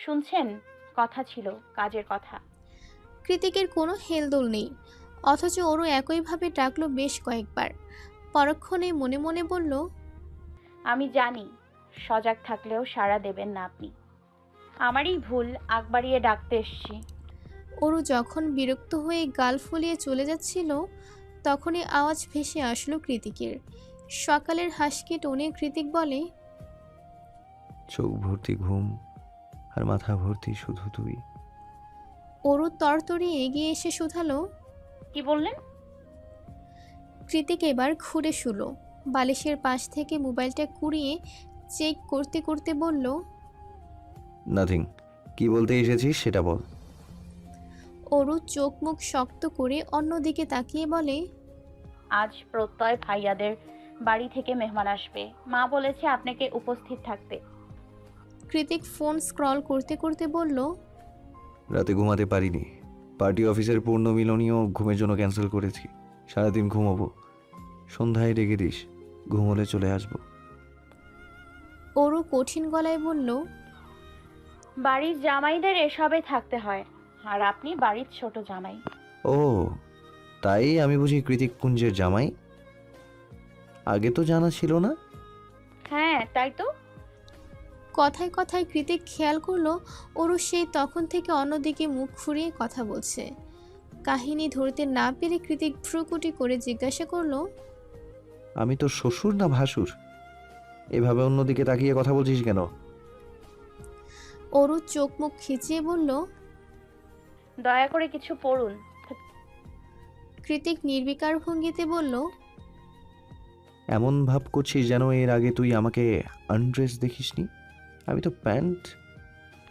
শুনছেন? কথা ছিল, কাজের কথা। কৃতিকের কোনো হেলদোল নেই, অথচ ওরও একইভাবে ডাকলো বেশ কয়েকবার। পরক্ষণে মনে মনে বলল, আমি জানি সজাগ থাকলেও সাড়া দেবেন না আপনি। আমারই ভুল, আগ বাড়িয়ে ডাকতে এসছি। ওরু যখন বিরক্ত হয়ে গাল ফুলিয়ে চলে যাচ্ছিল, তখনই আওয়াজ ভেসে আসলো কৃতিকের। সকালের হাসকি টোনে কৃতিক বলে, চোখ ভর্তি ঘুম আর মাথা ভর্তি শুধু তুই। ওরু তরতরি এগিয়ে এসে শুধালো। কি বললেন? কৃতিক এবার ঘুরে শুলো, বালিশের পাশ থেকে মোবাইলটা কুড়িয়ে চেক করতে করতে বলল, নাথিং। কি বলতে এসেছিস সেটা বল। ওরু চোখ মুখ শক্ত করে অন্যদিকে তাকিয়ে বলে, আজ প্রত্যয় ভাইয়াদের বাড়ি থেকে মেহমান আসবে। মা বলেছে আপনাকে উপস্থিত থাকতে। কৃতিক ফোন স্ক্রল করতে করতে বলল, রাতে ঘুমাতে পারিনি। পার্টি অফিসের পূর্ণ মিলনীয় ঘুমের জন্য ক্যান্সেল করেছি। সারাদিন ঘুমাবো, সন্ধ্যায় ডেকে দিস, ঘুম হলে চলে আসবো। ওরু কঠিন গলায় বলল, বাড়ির জামাইদের এসবে থাকতে হয়, আর আপনি বাড়ির ছোট জামাই। ও, তাই আমি বুঝি কৃতিক কুঞ্জের জামাই? আগে তো জানা ছিল না। হ্যাঁ তাই তো। কথায় কথায় কৃতিক খেয়াল করলো ওরু সেই তখন থেকে অন্যদিকে মুখ ঘুরিয়ে কথা বলছে। কাহিনী ধরতে না পেরে কৃতিক ভ্রুকুটি করে জিজ্ঞাসা করলো, আমি তোর শ্বশুর না ভাসুর? এভাবে অন্যদিকে তাকিয়ে কথা বলছিস কেন? ওরু চোখ মুখ খিচিয়ে বলল। দয়া করে কিছু পড়ুন। কৃতিক নির্বিকার ভঙ্গিতে বলল, এমন ভাব করছিস যেন এর আগে তুই আমাকে আনড্রেস দেখিসনি। আমি তো প্যান্ট।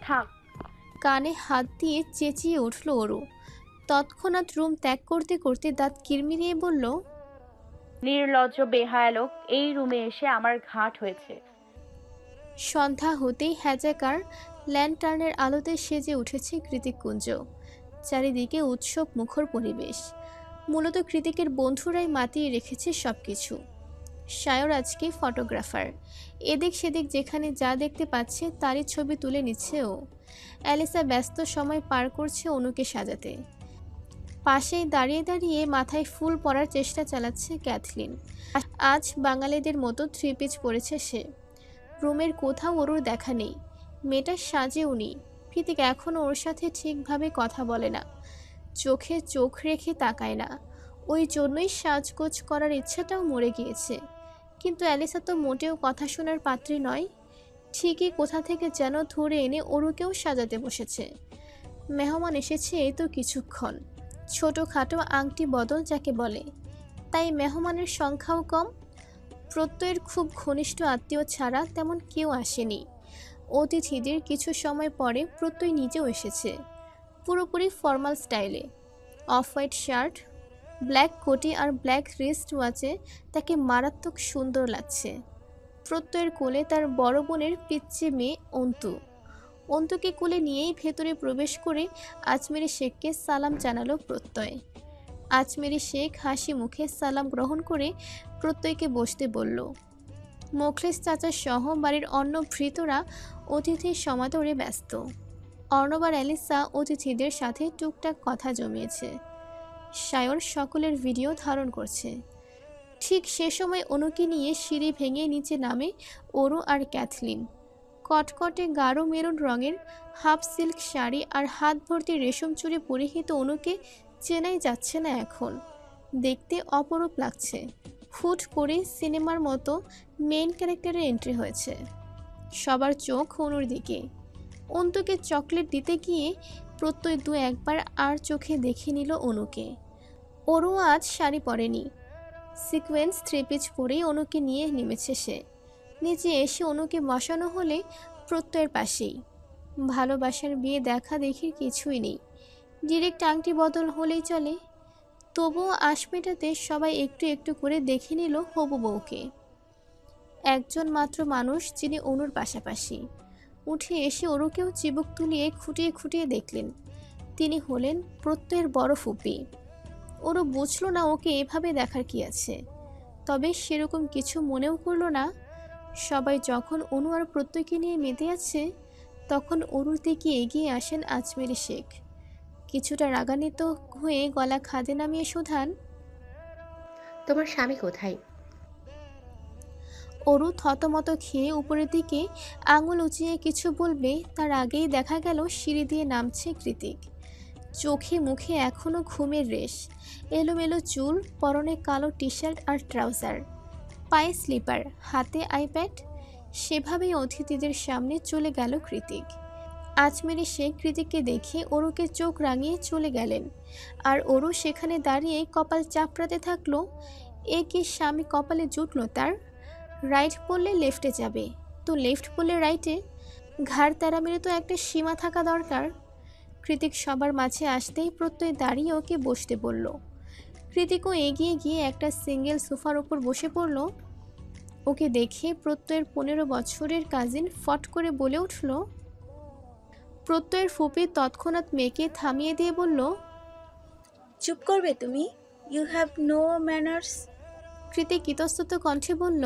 থাক। কানে হাত দিয়ে চেঁচিয়ে উঠল ওরু। তৎক্ষণাৎ রুম ত্যাগ করতে করতে দাঁত কিরমিরিয়ে বলল, নির্লজ্জ বেহায়া লোক, এই রুমে এসে আমার ঘাট হয়েছে। সন্ধ্যা হতেই হ্যাজাকার ল্যান্টার্নের আলোতে সেজে উঠেছে কৃতিক কুঞ্জ। চারিদিকে উৎসব মুখর পরিবেশ। মূলত কৃতিকের বন্ধুরাই মাতিয়ে রেখেছে সবকিছু। সায়র আজকে ফটোগ্রাফার, এদিক সেদিক যেখানে যা দেখতে পাচ্ছে তারই ছবি তুলে নিচ্ছে ও। অ্যালিসা ব্যস্ত সময় পার করছে অনুকে সাজাতে। পাশেই দাঁড়িয়ে দাঁড়িয়ে মাথায় ফুল পরার চেষ্টা চালাচ্ছে ক্যাথলিন। আজ বাঙালিদের মতো থ্রি পিচ পরেছে সে। রুমের কোথাও ওর দেখা নেই। মেয়েটা সাজেও নেই। কৃতিক এখনও ওর সাথে ঠিকভাবে কথা বলে না, চোখে চোখ রেখে তাকায় না। ওই জন্যই সাজগোজ করার ইচ্ছাটাও মরে গিয়েছে। কিন্তু অ্যালিসা তো মোটেও কথা শোনার পাত্রী নয়। ঠিকই কোথা থেকে যেন ধরে এনে ওরুকেও সাজাতে বসেছে। মেহমান এসেছে এই তো কিছুক্ষণ, ছোটোখাটো আংটি বদল যাকে বলে। তাই মেহমানের সংখ্যাও কম। প্রত্যয়ের খুব ঘনিষ্ঠ আত্মীয় ছাড়া তেমন কেউ আসেনি। অতিথিদের কিছু সময় পরে প্রত্যয় নিজেও এসেছে, পুরোপুরি ফর্মাল স্টাইলে। অফ হোয়াইট শার্ট, ব্ল্যাক কোটি আর ব্ল্যাক রিস্ট ওয়াচে তাকে মারাত্মক সুন্দর লাগছে। প্রত্যয়ের কোলে তার বড় বোনের পিচ্চি মেয়ে অন্তু। অন্তুকে কোলে নিয়েই ভেতরে প্রবেশ করে আজমেরি শেখকে সালাম জানালো প্রত্যয়। আজমেরি শেখ হাসি মুখে সালাম গ্রহণ করে প্রত্যয়কে বসতে বলল। মোখলেস চাচা সহ বাড়ির অন্য ভৃতরা অতিথির সমাদরে ব্যস্ত। অর্ণব আর অ্যালিসা অতিথিদের সাথে টুকটাক কথা জমিয়েছে। সায়র সকলের ভিডিও ধারণ করছে। ঠিক সে সময় অনুকে নিয়ে সিঁড়ি ভেঙে নিচে নামে ওরু আর ক্যাথলিন। কটকটে গাঢ় মেরুন রঙের হাফ সিল্ক শাড়ি আর হাত ভর্তি রেশম চুড়ি পরিহিত অনুকে চেনাই যাচ্ছে না এখন। দেখতে অপরূপ লাগছে। হুট করে সিনেমার মতো মেইন ক্যারেক্টারের এন্ট্রি হয়েছে। সবার চোখ অনুর দিকে। অন্তুকে চকলেট দিতে গিয়ে প্রত্যয় দু একবার আর চোখে দেখে নিল অনুকে। ওরও আজ শাড়ি পরেনি, সিকোয়েন্স থ্রি পিচ পরেই অনুকে নিয়ে নেমেছে সে। নিচে এসে অনুকে বসানো হলে প্রত্যয়ের পাশেই। ভালোবাসার বিয়ে দেখা দেখির কিছুই নেই, ডিরেক্ট আংটি বদল হলেই চলে। তবুও আশ মেটাতে সবাই একটু একটু করে দেখে নিল হবু বউকে। একজন মাত্র মানুষ যিনি অনুর পাশাপাশি। উঠে এসে ওরুকেও চিবুক তুলিয়ে খুঁটিয়ে খুঁটিয়ে দেখলেন। তিনি হলেন প্রত্যয়ের বড় ফুপি। ওরও বুঝল না ওকে এভাবে দেখার কি আছে, তবে সেরকম কিছু মনেও করল না। সবাই যখন অনু আর প্রত্যয়কে নিয়ে মেতে আছে, তখন অরুর দিকে এগিয়ে আসেন আজমেরি শেখ। কিছুটা রাগান্বিত হয়ে গলা খাদে নামিয়ে শোধান, তোমার স্বামী কোথায়? অরু থতমত খেয়ে উপরের দিকে আঙুল উঁচিয়ে কিছু বলবে তার আগেই দেখা গেল সিঁড়ি দিয়ে নামছে কৃতিক। চোখে মুখে এখনো ঘুমের রেশ, এলোমেলো চুল, পরনে কালো টি শার্ট আর ট্রাউজার, পায়ে স্লিপার, হাতে আইপ্যাড। সেভাবেই অতিথিদের সামনে চলে গেল কৃতিক। আজমেরি শেখ কৃতিককে দেখে অরুকে চোখ রাঙিয়ে চলে গেলেন, আর অরু সেখানে দাঁড়িয়ে কপাল চাপড়াতে থাকলো। এ কি স্বামী কপালে জুটলো তার? রাইট বললে লেফটে যাবে, তো লেফট বললে রাইটে। ঘাড় তেরা মেরে তো একটা সীমা থাকা দরকার। কৃতিক সবার মাঝে আসতেই প্রত্যয় দাঁড়িয়ে ওকে বসতে বলল। কৃতিকও এগিয়ে গিয়ে একটা সিঙ্গেল সোফার উপর বসে পড়ল। ওকে দেখে প্রত্যয়ের 15 বছরের কাজিন ফট করে বলে উঠল। প্রত্যয়ের ফুপি তৎক্ষণাৎ মেয়েকে থামিয়ে দিয়ে বলল, চুপ করবে তুমি? You have no manners. Kritik ইতস্তত কণ্ঠে বলল,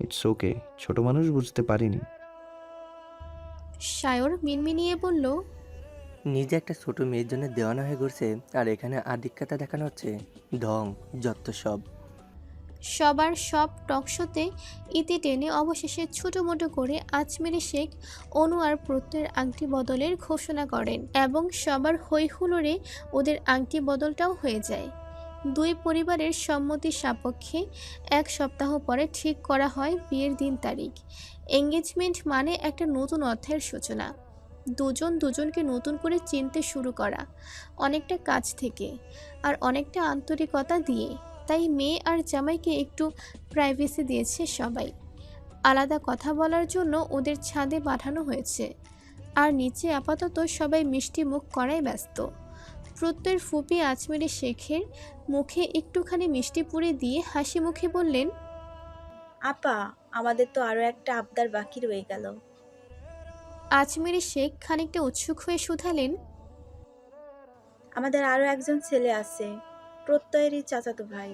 ইটস ওকে, ছোট মানুষ বুঝতে পারিনি। সায়র মিনমিনিয়ে বলল, নিজে একটা ছোট মেয়ের জন্য দেওয়ানা হয়ে ঘুরছে, আর এখানে আধিক্যতা দেখানো হচ্ছে। ঢং যত সব। সবার সব টকশোতে ইতি টেনে অবশেষে ছোটোমোটো করে আজমেরি শেখ অনু আর প্রত্যয়ের আংটি বদলের ঘোষণা করেন, এবং সবার হৈ হুল্লোড়ে ওদের আংটি বদলটাও হয়ে যায়। দুই পরিবারের সম্মতি সাপেক্ষে 1 সপ্তাহ পরে ঠিক করা হয় বিয়ের দিন তারিখ। এঙ্গেজমেন্ট মানে একটা নতুন অধ্যায়ের সূচনা, দুজন দুজনকে নতুন করে চিনতে শুরু করা, অনেকটা কাছ থেকে আর অনেকটা আন্তরিকতা দিয়ে। তাই মেয়ে আর জামাইকে একটু প্রাইভেসি দিয়েছে সবাই। আলাদা কথা বলার জন্য ওদের ছাদে পাঠানো হয়েছে, আর নিচে আপাতত সবাই মিষ্টি মুখ করায় ব্যস্ত। প্রত্যয়ের ফুপি আজমেরি শেখের মুখে একটুখানি মিষ্টি পুড়ে দিয়ে হাসি মুখে বললেন, আপা, আমাদের তো আরো একটা আবদার বাকি রয়ে গেল। আজমেরি শেখ খানিকটা উৎসুক হয়ে শুধালেন, আমাদের আরো একজন ছেলে আছে, প্রত্যয়েরই চাচাতো ভাই।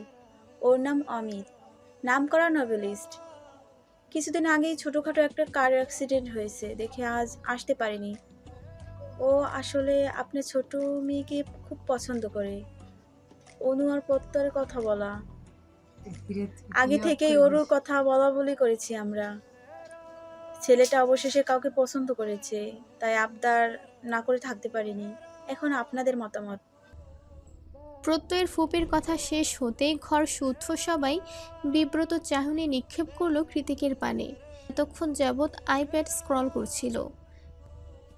ওর নাম অমিত, নাম করা নোবেলিস্ট। কিছুদিন আগেই ছোটখাটো একটা কার অ্যাক্সিডেন্ট হয়েছে দেখে আজ আসতে পারেনি। ও আসলে আপনার ছোট মেয়েকে খুব পছন্দ করে। অনু আর প্রত্যয়ের কথা বলা, আগে থেকেই ওরুর কথা বলা বলি করেছি আমরা। ছেলেটা অবশেষে কাউকে পছন্দ করেছে, তাই আবদার না করে থাকতে পারিনি। এখন আপনাদের মতামত। প্রত্যয়ের ফুপির কথা শেষ হতেই ঘর শুদ্ধ সবাই বিব্রত চাহনি নিক্ষেপ করলো কৃতিকের পানে। এতক্ষণ যাবৎ আইপ্যাড স্ক্রল করছিল,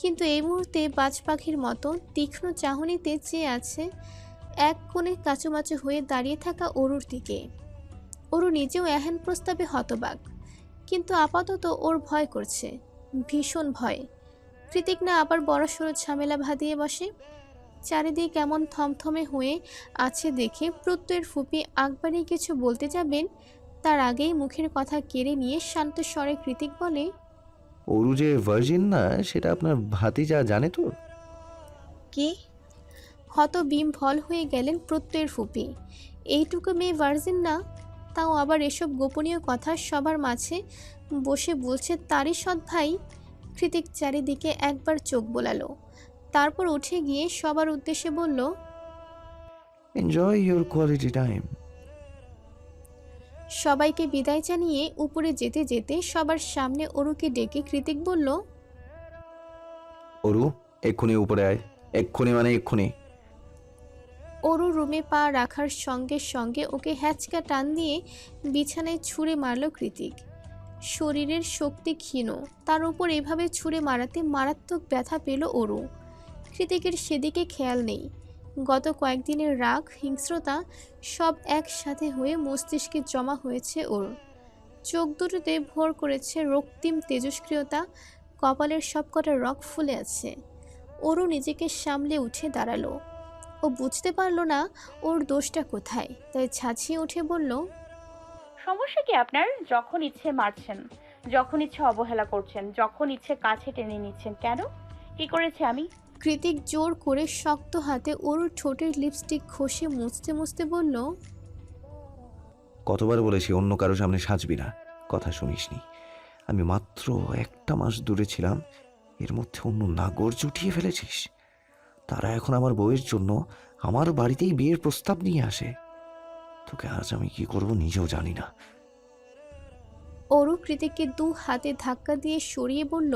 কিন্তু এই মুহূর্তে বাজ পাখির মতো তীক্ষ্ণ চাহনিতে চেয়ে আছে এক কোণে কাচুমাচু হয়ে দাঁড়িয়ে থাকা অরুর দিকে। অরু নিজেও এহেন প্রস্তাবে হতবাক, কিন্তু আপাতত ওর ভয় করছে, ভীষণ ভয়। কৃতিক না আবার বড়সড় ঝামেলা ভাদিয়ে বসে। চারিদিক কেমন থমথমে হয়ে আছে দেখে প্রত্যয়ের ফুপি আকবারই কিছু বলতে যাবেন, তার আগেই মুখের কথা কেড়ে নিয়ে শান্ত স্বরে কৃতিক বলে, অরু যে ভার্জিন না সেটা আপনার ভাতিজা জানে তো? কি? হতবিহ্বল হয়ে গেলেন প্রত্যয়ের ফুপি। এইটুকু মেয়ে ভার্জিন না, তাও আবার এসব গোপনীয় কথা সবার মাঝে বসে বলছে তারই সৎ ভাই। কৃতিক চারিদিকে একবার চোখ বোলালো, তারপর উঠে গিয়ে সবার উদ্দেশ্যে বলল, এনজয় ইউর কোয়ালিটি টাইম। সবাইকে বিদায় জানিয়ে উপরে যেতে যেতে সবার সামনে অরুকে ডেকে কৃতিক বলল, অরু, এক্ষুনি উপরে আয়, এক্ষুনি মানে এক্ষুনি। অরু রুমে পা রাখার সঙ্গে সঙ্গে ওকে হ্যাচকা টান দিয়ে বিছানায় ছুঁড়ে মারল কৃতিক। শরীরের শক্তি ক্ষীণ, তার উপর এভাবে ছুঁড়ে মারাতে মারাত্মক ব্যথা পেল অরু। কৃতিকের সেদিকে খেয়াল নেই। গত কয়েকদিনের রাগ, হিংস্রতা সব একসাথে হয়ে মস্তিষ্কে জমা হয়েছে ওর। চোখ দুটোতে ভর করেছে রক্তিম তেজস্ক্রিয়তা, কপালের সবকটা রগ ফুলে আছে। অরু নিজেকে সামলে উঠে দাঁড়ালো। ও বুঝতে পারল না ওর দোষটা কোথায়, তাই ছাছিয়ে উঠে বলল, সমস্যা কি আপনার? যখন ইচ্ছে মারছেন, যখন ইচ্ছে অবহেলা করছেন, যখন ইচ্ছে কাছে টেনে নিচ্ছেন। কেন? কি করেছে আমি? কৃতিক জোর করে শক্ত হাতে অরুর ঠোঁটের লিপস্টিক ঘষে মুছতে মুছতে বলল, কতবার বলেছি অন্য কারো সামনে সাজবি না, কথা শুনিসনি। আমি মাত্র 1টা মাস দূরে ছিলাম, এর মধ্যে অন্য নাগর জুটিয়ে ফেলেছিস। তারা এখন আমার বউয়ের জন্য আমার বাড়িতেই বিয়ের প্রস্তাব নিয়ে আসে। তোকে আজ আমি কি করব নিজেও জানি না। অরু কৃতিককে 2 হাতে ধাক্কা দিয়ে সরিয়ে বলল,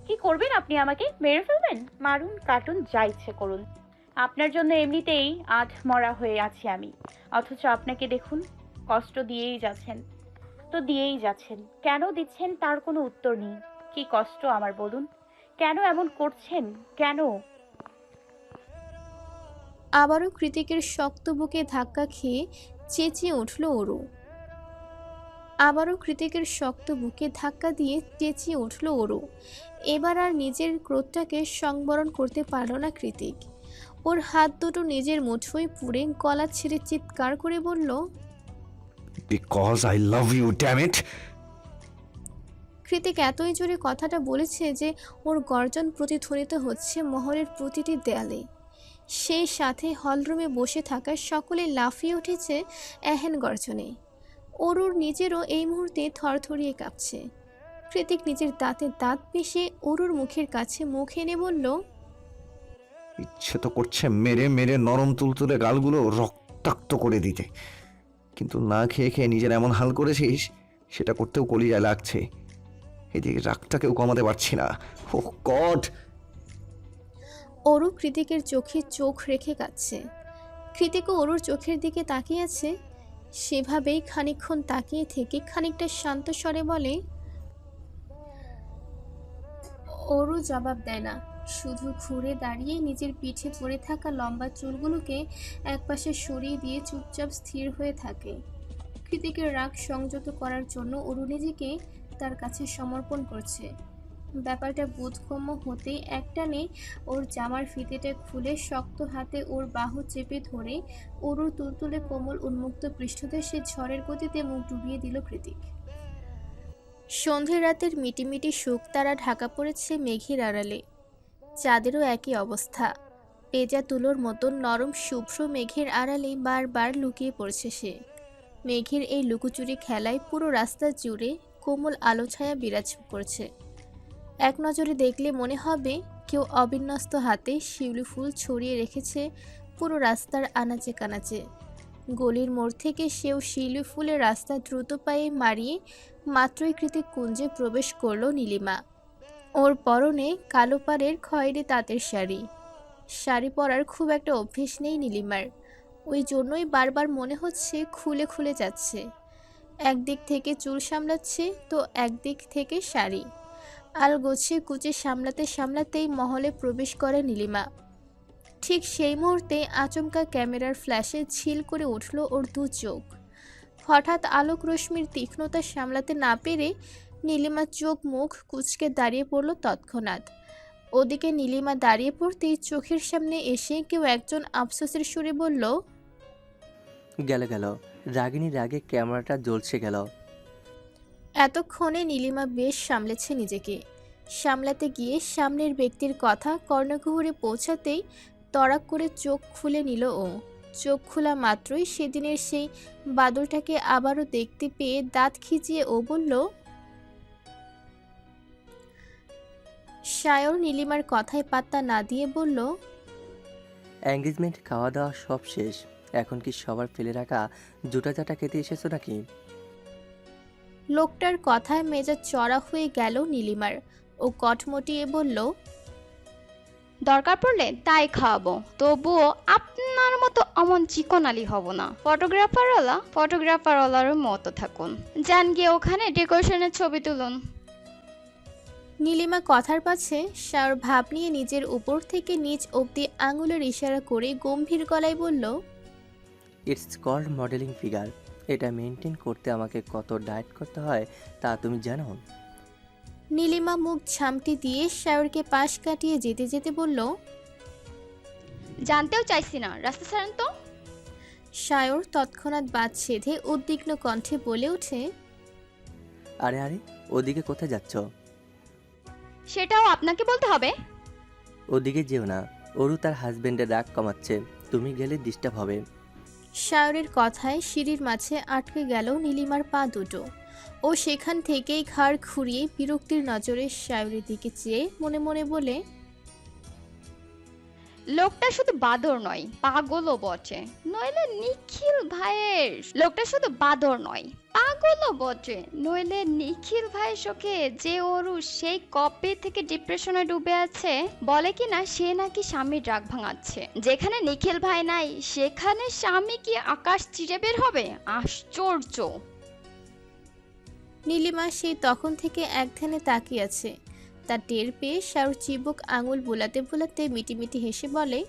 কি করবেন আপনি? আমাকে মেরে ফেলবেন? মারুন, কাটুন, যা ইচ্ছে করুন। আপনার জন্য এমনিতেই মরা হয়ে আছি আমি, অথচ আপনাকে দেখুন কষ্ট দিয়েই যাচ্ছেন। তো দিয়েই যাচ্ছেন, কেন দিচ্ছেন তার কোনো উত্তর নেই। কি কষ্ট আমার বলুন, কেন এমন করছেন কেন? আবারও কৃতিকের শক্ত বুকে ধাক্কা খেয়ে চেঁচিয়ে উঠল অরু। আবারও কৃতিকের শক্ত বুকে ধাক্কা দিয়ে চেঁচিয়ে উঠল অরু। এবার আর নিজের ক্রোধটাকে সংবরণ করতে পারল না কৃতিক। ওর হাত দুটো নিজের মুঠোয় পুড়ে গলা ছেড়ে চিৎকার করে বলল, because I love you, damn it. Kritik এতই জোরে কথাটা বলেছে যে ওর গর্জন প্রতিধ্বনিত হচ্ছে মহলের প্রতিটি দেয়ালে। সেই সাথে হলরুমে বসে থাকা সকলে লাফিয়ে উঠেছে এহেন গর্জনে। অরুর নিজেরও এই মুহূর্তে থরথরিয়ে কাঁপছে। কৃতিক নিজের দাঁতে দাঁত পিষে অরুর মুখের কাছে মুখ এনে বলল, ইচ্ছে তো করছে মেরে মেরে নরম তুলতুলে গালগুলো রক্তাক্ত করে দিতে, কিন্তু না খেয়ে খেয়ে নিজের এমন হাল করেছিস, সেটা করতেও কলিজায় লাগছে। এদিকে রাগটাকেও কমাতে পারছি না। ও গড! অরু কৃতিকের চোখে চোখ রেখে কাঁদছে। কৃতিকও অরুর চোখের দিকে তাকিয়ে আছে। সেভাবেই খানিকক্ষণ তাকিয়ে থেকে খানিকটা শান্ত স্বরে বলে, অরু জবাব দেয় না, শুধু ঘুরে দাঁড়িয়ে নিজের পিঠে পড়ে থাকা লম্বা চুলগুলোকে একপাশে সরিয়ে দিয়ে চুপচাপ স্থির হয়ে থাকে। কৃতিকের রাগ সংযত করার জন্য অরু নিজেকে তার কাছে সমর্পণ করছে। ব্যাপারটা বোধগম্য হতেই একটানে ওর জামার ফিতেটা খুলে শক্ত হাতে ওর বাহু চেপে ধরে অরুর তুলতুলে কোমল উন্মুক্ত পৃষ্ঠদেশে ঝড়ের গতিতে মুখ ডুবিয়ে দিল কৃতিক। সন্ধ্যে রাতের মিটিমিটি শুকতারা ঢাকা পড়েছে মেঘের আড়ালে। চাঁদেরও একই অবস্থা। পেঁজা তুলোর মতো নরম শুভ্র মেঘের আড়ালে বারবার লুকিয়ে পড়ছে সে। মেঘের এই লুকোচুরি খেলায় পুরো রাস্তা জুড়ে কোমল আলো ছায়া বিরাজ করছে। এক নজরে দেখলে মনে হবে কেউ অবিন্যস্ত হাতে শিউলি ফুল ছড়িয়ে রেখেছে পুরো রাস্তার আনাচে কানাচে। গলির মোড় থেকে সেও শিউলি ফুলের রাস্তা দ্রুত পায়ে মারিয়ে মাত্রই কৃতিক কুঞ্জে প্রবেশ করল নীলিমা। ওর পরনে কালো পাড়ের খয়েরি তাঁতের শাড়ি। শাড়ি পরার খুব একটা অভ্যেস নেই নীলিমার, ওই জন্যই বারবার মনে হচ্ছে খুলে খুলে যাচ্ছে। একদিক থেকে চুল সামলাচ্ছে তো একদিক থেকে শাড়ি আলগোছে কুচে সামলাতে সামলাতেই মহলে প্রবেশ করে নীলিমা। ঠিক সেই মুহূর্তে আচমকা ক্যামেরার ফ্ল্যাশে ঝিল করে উঠল ওর 2 চোখ। হঠাৎ আলোক রশ্মির তীক্ষ্ণতা সামলাতে না পেরে নীলিমা চোখ মুখ কুঁচকে দাঁড়িয়ে পড়ল তৎক্ষণাৎ। ওদিকে নীলিমা দাঁড়িয়ে পড়তেই চোখের সামনে এসে কেউ একজন আফসোসের সুরে বলল, গেল গেল, রাগিনী রাগে ক্যামেরাটা জ্বলছে গেল। এতক্ষণে নীলিমা বেশ সামলেছে নিজেকে। সামলাতে গিয়ে সামনের ব্যক্তির কথা কর্ণকুহরে পৌঁছাতেই তড়াক করে চোখ খুলে নিল ও। চোখ খোলা মাত্রই সেদিনের সেই বাদলটাকে আবারও দেখতে পেয়ে দাঁত খিচিয়ে ও বলল, সায়র নীলিমার কথায় পাত্তা না দিয়ে বলল, এঙ্গেজমেন্ট খাওয়া দাওয়া সব শেষ, এখন কি সবার ফেলে রাখা জুটা চাটা খেতে এসেছো নাকি? লোকটার কথায় মেজাজ চড়া হয়ে গেল নীলিমার। ও কটমটিয়ে বলল, দরকার পড়লে তাই খাওয়াবো, তবুও আপনার মতো অমন চিকনালি হব না। ফটোগ্রাফারওয়ালার মতো থাকুন, যান গিয়ে ওখানে ডেকোরেশনের ছবি তুলুন। নীলিমা কথার পাছে সায়র ভাব নিয়ে নিজের উপর থেকে নিচ অবধি আঙুলের ইশারা করে গম্ভীর গলায় বলল, ইটস কল্ড মডেলিং ফিগার। এটা মেনটেন করতে আমাকে কত ডায়েট করতে হয় তা তুমি জানো? নীলিমা মুখ ঝামটি দিয়ে সায়রকে পাশ কাটিয়ে যেতে যেতে বলল, জানতেও চাইছি না, রাস্তা ছাড়েন তো। সায়র তৎক্ষণাৎ বাদ সেধে উদ্বিগ্ন কণ্ঠে বলে ওঠে, আরে আরে, ওদিকে কোথায় যাচ্ছ? সেটাও আপনাকে বলতে হবে? ওদিকে যেও না, অরু তার হাজবেন্ডের রাগ কমাচ্ছে, তুমি গেলে ডিস্টার্ব হবে। সায়রের কথায় সিঁড়ির মাঝে আটকে গেল নীলিমার পা দুটো। ও সেখান থেকেই ঘাড় ঘুরিয়ে বিরক্তির নজরে সায়রের দিকে চেয়ে মনে মনে বলে, লোকটা শুধু বাদর নয়, পাগলও বটে। নইলে নিখিল ভাইয়ের লোকটা শুধু বাদর নয়, পাগলও বটে। নইলে নিখিল ভাইয়ের শোকে যে ওরু সেই কবে থেকে ডিপ্রেশনে ডুবে আছে, বলে কি না সে নাকি স্বামীর রাগ ভাঙাচ্ছে। যেখানে নিখিল ভাই নাই সেখানে স্বামী কি আকাশ চিরে বের হবে? আশ্চর্য। নীলিমা সেই তখন থেকে একধানে তাকিয়ে আছে। তার টের পেয়ে শাহরুখ চিবুক আঙুল বোলাতে বোলাতে মিটিমিটি হেসে বলে,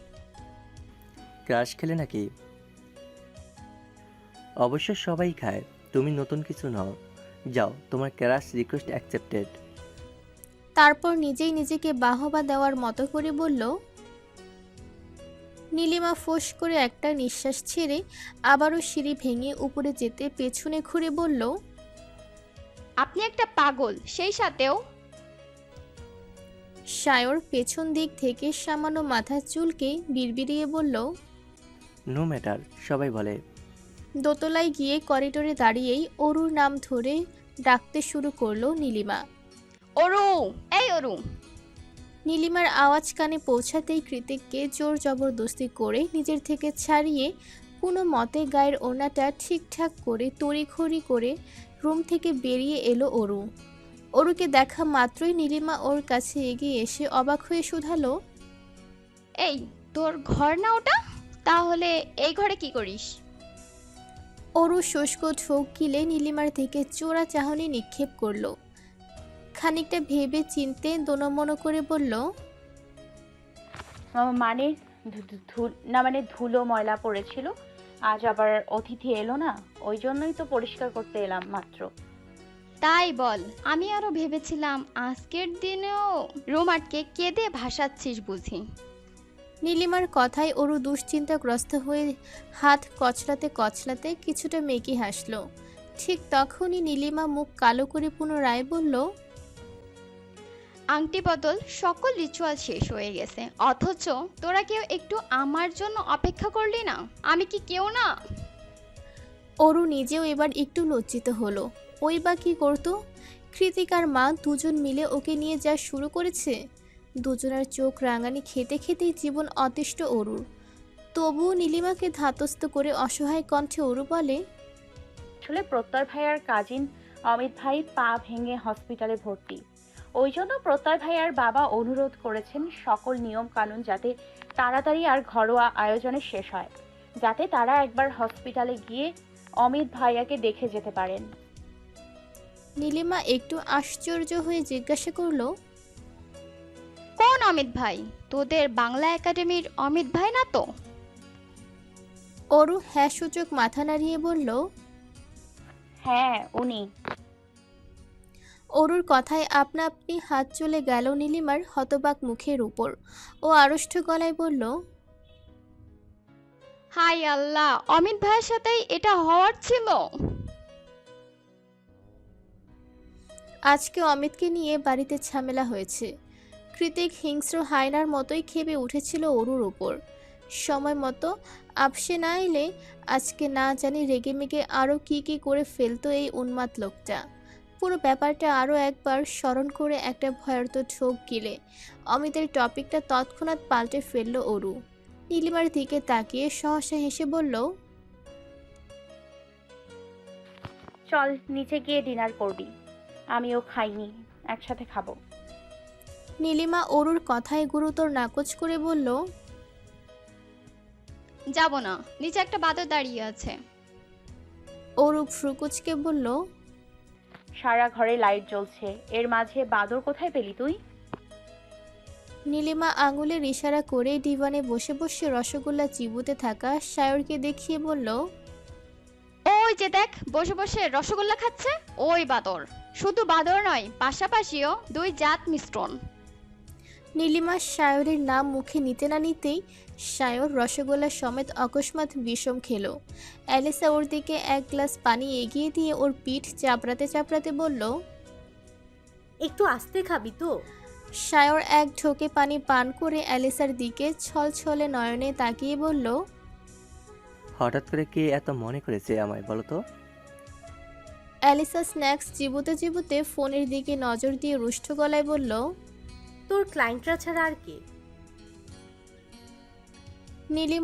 ক্রাশ খেলে নাকি? অবশ্য সবাই খায়, তুমি নতুন কিছু নাও। যাও, তোমার ক্রাশ রিকোয়েস্ট অ্যাকসেপ্টেড। তারপর নিজেই নিজেকে বাহবা দেওয়ার মতো করে বলল। নীলিমা ফোঁস করে একটা নিঃশ্বাস ছেড়ে আবারও সিঁড়ি ভেঙে উপরে যেতে পেছনে ঘুরে বলল, আপনি একটা পাগল, সেই সাথেও। সায়র পেছন দিক থেকে সামান্য মাথা চুলকে বিড়বিড়িয়ে বলল। নো ম্যাটার, সবাই বলে। দোতলায় গিয়ে করিডোরে দাঁড়িয়েই অরুর নাম ধরে ডাকতে শুরু করলো নীলিমা। অরু, এই অরু। নীলিমার আওয়াজ কানে পৌঁছাতেই কৃতিককে জোর জবরদস্তি করে নিজের থেকে ছাড়িয়ে কোনো মতে গায়ের ওড়নাটা ঠিকঠাক করে তড়িঘড়ি করে রুম থেকে বেরিয়ে এলো অরু। অরুকে দেখা মাত্রই নীলিমা ওর কাছে এগিয়ে এসে অবাক হয়ে শুধালো, এই তোর ঘর না ওটা? তাহলে এই ঘরে কি করিস? অরু শুষ্ক ঢোক গিলে নীলিমার থেকে চোরা চাহনি নিক্ষেপ করলো। খানিকটা ভেবে চিনতে দোনমনো করে বলল, মানে মানে ধুলো ময়লা পড়েছিল, আজ আবার অতিথি এলো না, ওই জন্যই তো পরিষ্কার করতে এলাম মাত্র। তাই বল, আমি আরো ভেবেছিলাম আজকের দিনেও রুম আটকে কেঁদে ভাসাচ্ছিস বুঝি। নীলিমার কথায় অরু দুশ্চিন্তাগ্রস্ত হয়ে হাত কচলাতে কচলাতে কিছুটা মেকি হাসল। ঠিক তখনই নীলিমা মুখ কালো করে পুনরায় বলল, আংটি বদল সকল রিচুয়াল শেষ হয়ে গেছে, অথচ তোরা কেউ একটু আমার জন্য অপেক্ষা করলি না। আমি কি কেউ না? অরু নিজেও এবার একটু লজ্জিত হলো। ওই বা কি করতো? কৃতিক আর মা দুজন মিলে ওকে নিয়ে যা শুরু করেছে। দুজনের চোখ রাঙানি খেতে খেতেই জীবন অতিষ্ঠ অরুর। তবুও নীলিমাকে ধাতস্থ করে অসহায় কণ্ঠে অরু বলে, আসলে প্রত্যয় ভাইয়ার কাজিন অমিত ভাই পা ভেঙে হসপিটালে ভর্তি। ওই জন্য প্রত্যয় ভাইয়ার বাবা অনুরোধ করেছেন সকল নিয়ম কানুন যাতে তাড়াতাড়ি আর ঘরোয়া আয়োজনে শেষ হয়, যাতে তারা একবার হসপিটালে গিয়ে অমিত ভাইয়াকে দেখে যেতে পারেন। নীলিমা একটু আশ্চর্য হয়ে জিজ্ঞাসা করলো, কোন অমিত ভাই? তোদের বাংলা একাডেমির অমিত ভাই না তো? অরু হ্যাঁ সূচক মাথা নাড়িয়ে বলল, হ্যাঁ উনি। অরুর কথায় আপনা আপনি হাত চলে গেল নীলিমার হতবাক মুখের উপর। ও আড়ষ্ট গলায় বলল, হাই আল্লাহ, অমিত ভাইয়ের সাথেই এটা হওয়ার ছিল। আজকে অমিতকে নিয়ে বাড়িতে ঝামেলা হয়েছে। কৃতিক হিংস্র হায়নার মতোই খেপে উঠেছিল অরুর ওপর। সময় মতো আপসে না এলে আজকে না জানি রেগেমেগে আরও কি করে ফেলতো এই উন্মাদ লোকটা। পুরো ব্যাপারটা আরও একবার স্মরণ করে একটা ভয়ার্ত ঢোক গিলে অমিতের টপিকটা তৎক্ষণাৎ পাল্টে ফেলল অরু। নীলিমার দিকে তাকিয়ে সহসা হেসে বলল, চল নিচে গিয়ে ডিনার করবি, আমিও খাইনি, একসাথে খাবো। নীলিমা অরুর কথায় গুরুতর নাকচ করে বলল, যাব না, নিচে একটা বাদর দাঁড়িয়ে আছে। অরু ফ্রুকুচকে বলল, সারা ঘরে লাইট জ্বলছে, এর মাঝে বাদর কোথায় পেলি তুই? নীলিমা আঙুলের ইশারা করে ডিভানে বসে বসে রসগোল্লা চিবুতে থাকা সায়রকে দেখিয়ে বলল, ওই যে দেখ, বসে বসে রসগোল্লা খাচ্ছে ওই বাদর। শুধু বাদর নয়, পাশাপাশিও দুই জাত মিশ্রণ। নীলিমা সায়রের নাম মুখে নিতে না নিতেই সায়র রসগোল্লা সমেত অকস্মাৎ বিষম খেলো। অ্যালিসা ওর দিকে এক গ্লাস পানি এগিয়ে দিয়ে ওর পিঠ চাপড়াতে চাপড়াতে বলল, একটু আস্তে খাবি তো? সায়র এক ঢোকে পানি পান করে অ্যালিসার দিকে ছলছলে নয়নে তাকিয়ে বলল, হঠাৎ করে কে এত মনে করেছে আমায় বলো তো? অ্যালিসা স্ন্যাক্স চিবোতে চিবোতে ফোনের দিকে নজর দিয়ে রুষ্ট গলায় বলল, তোর ক্লায়েন্টরা ছাড়া আর কে? নীলিমা